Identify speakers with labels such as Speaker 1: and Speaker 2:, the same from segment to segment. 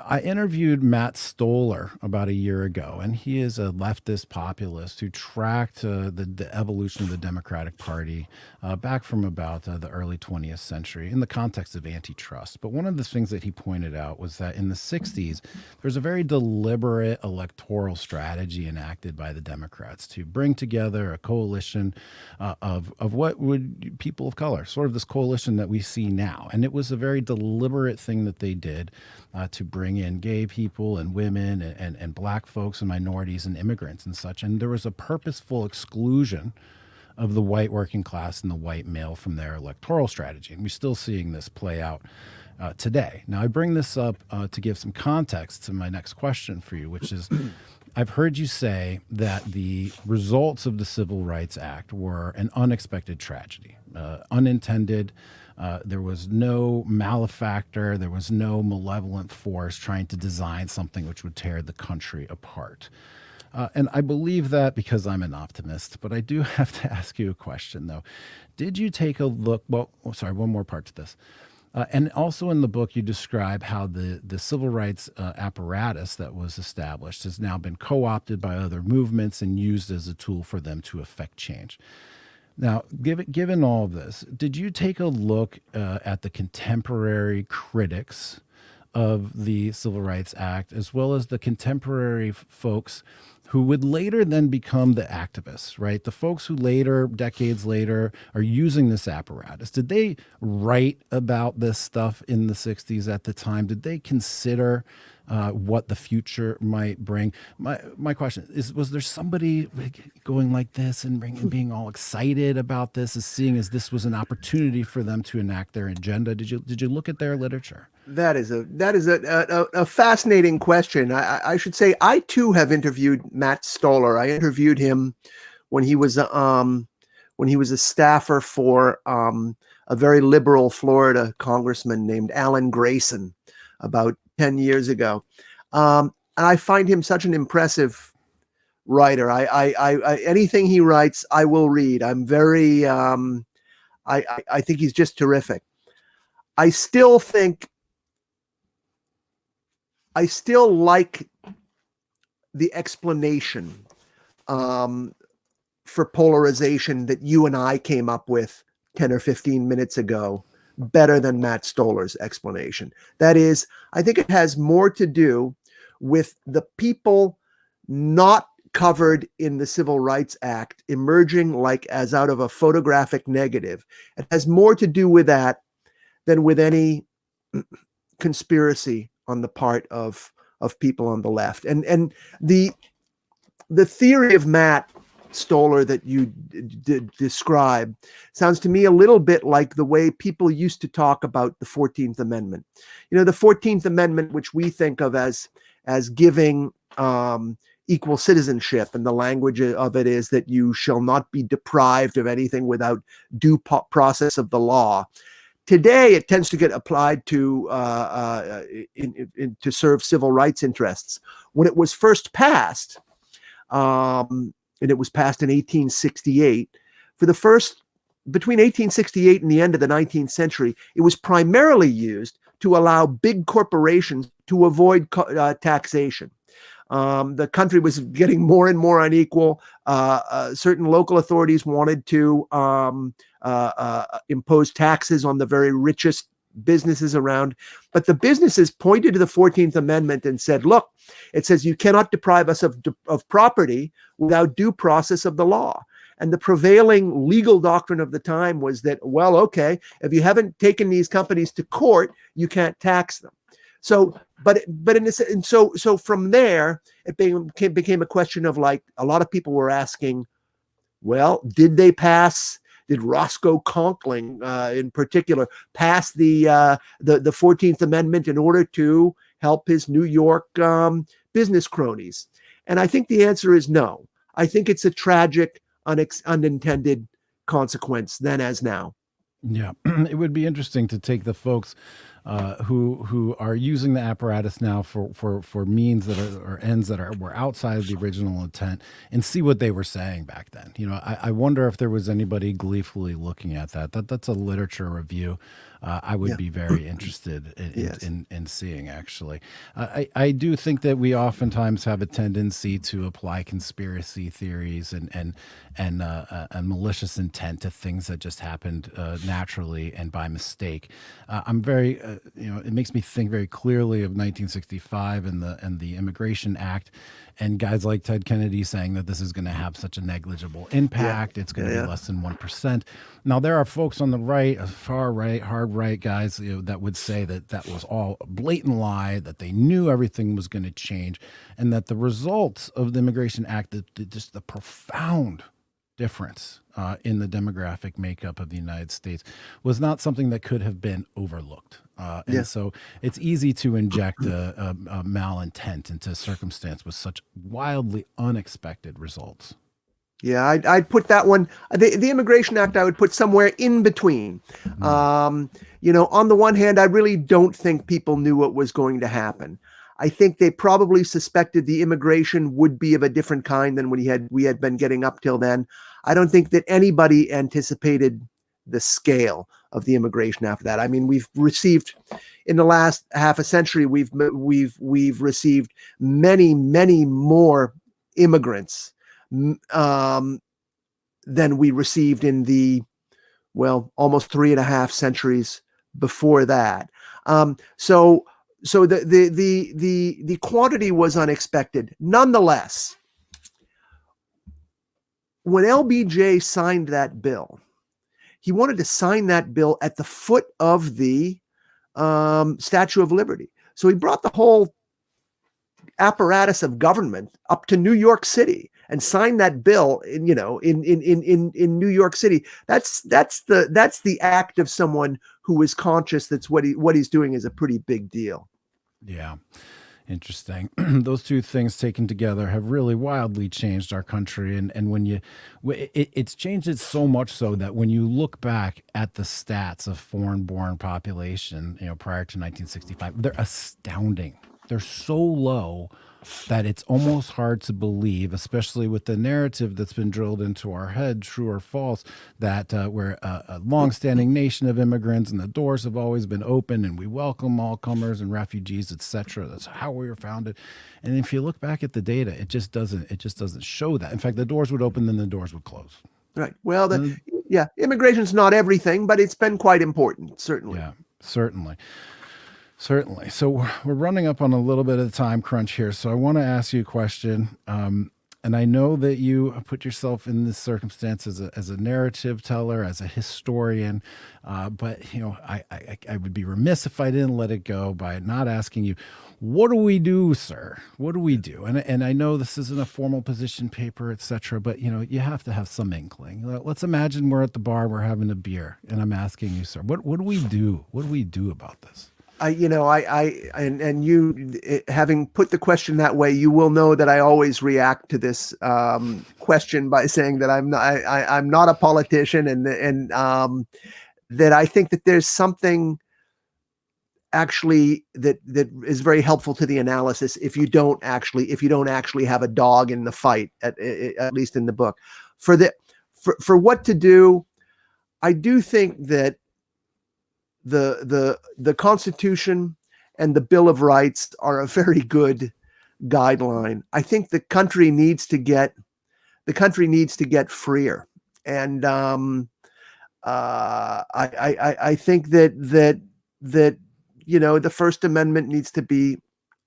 Speaker 1: I interviewed Matt Stoller about a year ago, and he is a leftist populist who tracked the evolution of the Democratic Party back from about the early 20th century in the context of antitrust. But one of the things that he pointed out was that in the 60s, there was a very deliberate electoral strategy enacted by the Democrats to bring together a coalition of what would people of color, sort of this coalition that we see now. And it was a very deliberate thing that they did to bring in gay people and women and black folks and minorities and immigrants and such. And there was a purposeful exclusion of the white working class and the white male from their electoral strategy. And we're still seeing this play out today. Now, I bring this up to give some context to my next question for you, which is I've heard you say that the results of the Civil Rights Act were an unexpected tragedy, unintended. There was no malefactor. There was no malevolent force trying to design something which would tear the country apart. And I believe that because I'm an optimist, but I do have to ask you a question, though. Did you take a look? Well, sorry, one more part to this. And also in the book, you describe how the civil rights apparatus that was established has now been co-opted by other movements and used as a tool for them to affect change. Now, given all of this, did you take a look at the contemporary critics of the Civil Rights Act, as well as the contemporary folks who would later then become the activists, right? The folks who later, decades later, are using this apparatus. Did they write about this stuff in the 60s at the time? Did they consider what the future might bring? My question is, was there somebody going like this and being all excited about this, as seeing as this was an opportunity for them to enact their agenda? Did you look at their literature?
Speaker 2: That is a fascinating question. I should say I too have interviewed Matt Stoller. I interviewed him when he was a staffer for a very liberal Florida congressman named Alan Grayson about 10 years ago. And I find him such an impressive writer. I anything he writes, I will read. I'm very I think he's just terrific. I still like the explanation for polarization that you and I came up with 10 or 15 minutes ago better than Matt Stoller's explanation. That is, I think it has more to do with the people not covered in the Civil Rights Act emerging like as out of a photographic negative. It has more to do with that than with any conspiracy on the part of people on the left. And the theory of Matt Stoller that you describe sounds to me a little bit like the way people used to talk about the 14th Amendment. You know, the 14th Amendment, which we think of as giving equal citizenship, and the language of it is that you shall not be deprived of anything without due process of the law. Today, it tends to get applied to to serve civil rights interests. When it was first passed, and it was passed in 1868, between 1868 and the end of the 19th century, it was primarily used to allow big corporations to avoid taxation. The country was getting more and more unequal. Certain local authorities wanted to impose taxes on the very richest businesses around. But the businesses pointed to the 14th Amendment and said, look, it says you cannot deprive us of property without due process of the law. And the prevailing legal doctrine of the time was that, well, okay, if you haven't taken these companies to court, you can't tax them. So, but in this, and so from there, it became a question of, like, a lot of people were asking, well, did Roscoe Conkling in particular pass the 14th Amendment in order to help his New York business cronies? And I think the answer is no. I think it's a tragic, unintended consequence then as now.
Speaker 1: Yeah, it would be interesting to take the folks who are using the apparatus now for means that are or ends that were outside of the original intent, and see what they were saying back then. I wonder if there was anybody gleefully looking at that's a literature review. I would
Speaker 2: Yeah.
Speaker 1: be very interested
Speaker 2: Yes.
Speaker 1: in seeing, actually. I do think that we oftentimes have a tendency to apply conspiracy theories and malicious intent to things that just happened naturally and by mistake. I'm very, it makes me think very clearly of 1965 and the Immigration Act, and guys like Ted Kennedy saying that this is going to have such a negligible impact. It's going to be less than 1%. Now, there are folks on the right, far right, hard right guys, that would say that was all a blatant lie, that they knew everything was going to change, and that the results of the Immigration Act, just the profound difference in the demographic makeup of the United States, was not something that could have been overlooked. And so it's easy to inject a malintent into a circumstance with such wildly unexpected results.
Speaker 2: Yeah, I'd put that one, the Immigration Act, I would put somewhere in between. On the one hand, I really don't think people knew what was going to happen. I think they probably suspected the immigration would be of a different kind than we had been getting up till then. I don't think that anybody anticipated the scale of the immigration after that. I mean, we've received, in the last half a century, we've received many, many more immigrants than we received in the, almost 3.5 centuries before that. So the quantity was unexpected. Nonetheless, when LBJ signed that bill, he wanted to sign that bill at the foot of the Statue of Liberty. So he brought the whole apparatus of government up to New York City and signed that bill in New York City. That's the act of someone who is conscious that's what he's doing is a pretty big deal.
Speaker 1: Yeah. Interesting. Those two things taken together have really wildly changed our country. And when it's changed it so much so that when you look back at the stats of foreign-born population, prior to 1965, they're astounding. They're so low that it's almost hard to believe, especially with the narrative that's been drilled into our head, true or false, that we're a longstanding nation of immigrants and the doors have always been open and we welcome all comers and refugees, etc. That's how we were founded. And if you look back at the data, it just doesn't show that. In fact, the doors would open, then the doors would close.
Speaker 2: Right. Well, immigration's not everything, but it's been quite important, certainly.
Speaker 1: Yeah, certainly. Certainly. So we're running up on a little bit of the time crunch here. So I want to ask you a question. And I know that you put yourself in this circumstance as a narrative teller, as a historian. But, I would be remiss if I didn't let it go by not asking you, what do we do, sir? What do we do? And I know this isn't a formal position paper, etc. But, you have to have some inkling. Let's imagine we're at the bar, we're having a beer, and I'm asking you, sir, what do we do? What do we do about this? You having put the question that way, you will know that I always react to this question by saying that I'm not a politician, and that I think that there's something actually that is very helpful to the analysis if you don't actually have a dog in the fight, at least in the book. For what to do, I do think that the Constitution and the Bill of Rights are a very good guideline. I think the country needs to get freer, and I think that the First Amendment needs to be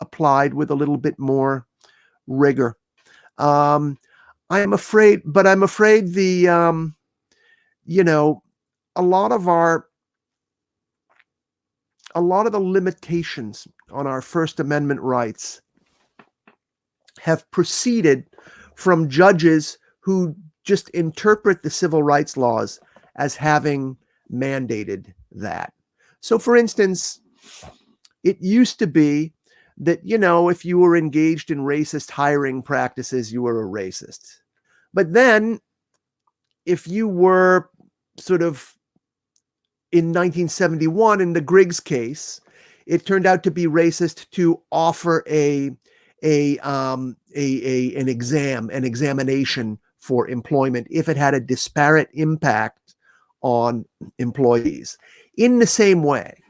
Speaker 1: applied with a little bit more rigor. I'm afraid the a lot of the limitations on our First Amendment rights have proceeded from judges who just interpret the civil rights laws as having mandated that. So, for instance, it used to be that, if you were engaged in racist hiring practices, you were a racist. But then, if you were sort of in 1971, in the Griggs case,
Speaker 2: it turned out to be racist to offer an examination for employment if it had a disparate impact on employees. In the same way,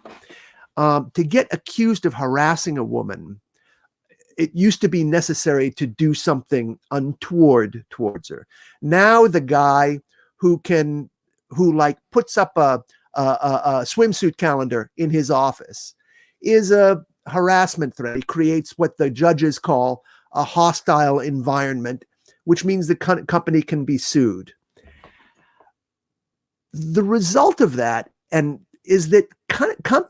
Speaker 2: to get accused of harassing a woman, it used to be necessary to do something untoward towards her. Now the guy who like puts up a swimsuit calendar in his office is a harassment threat. He creates what the judges call a hostile environment, which means the company can be sued. The result of that is that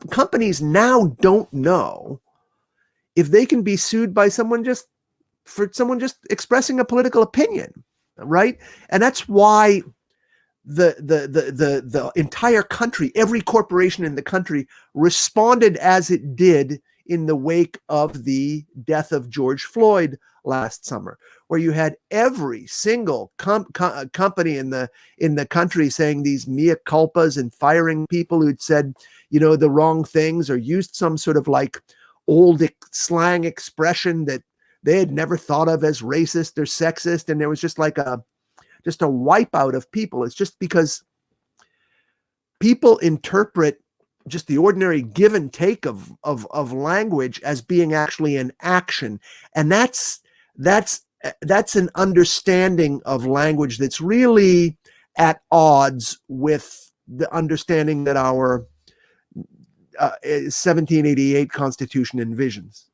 Speaker 2: companies now don't know if they can be sued by someone just expressing a political opinion, right? And that's why the entire country, every corporation in the country, responded as it did in the wake of the death of George Floyd last summer, where you had every single company in the country saying these mea culpas and firing people who'd said, the wrong things or used some sort of like old slang expression that they had never thought of as racist or sexist. And there was just like a wipeout of people. It's just because people interpret just the ordinary give and take of language as being actually an action. And that's an understanding of language that's really at odds with the understanding that our 1788 Constitution envisions.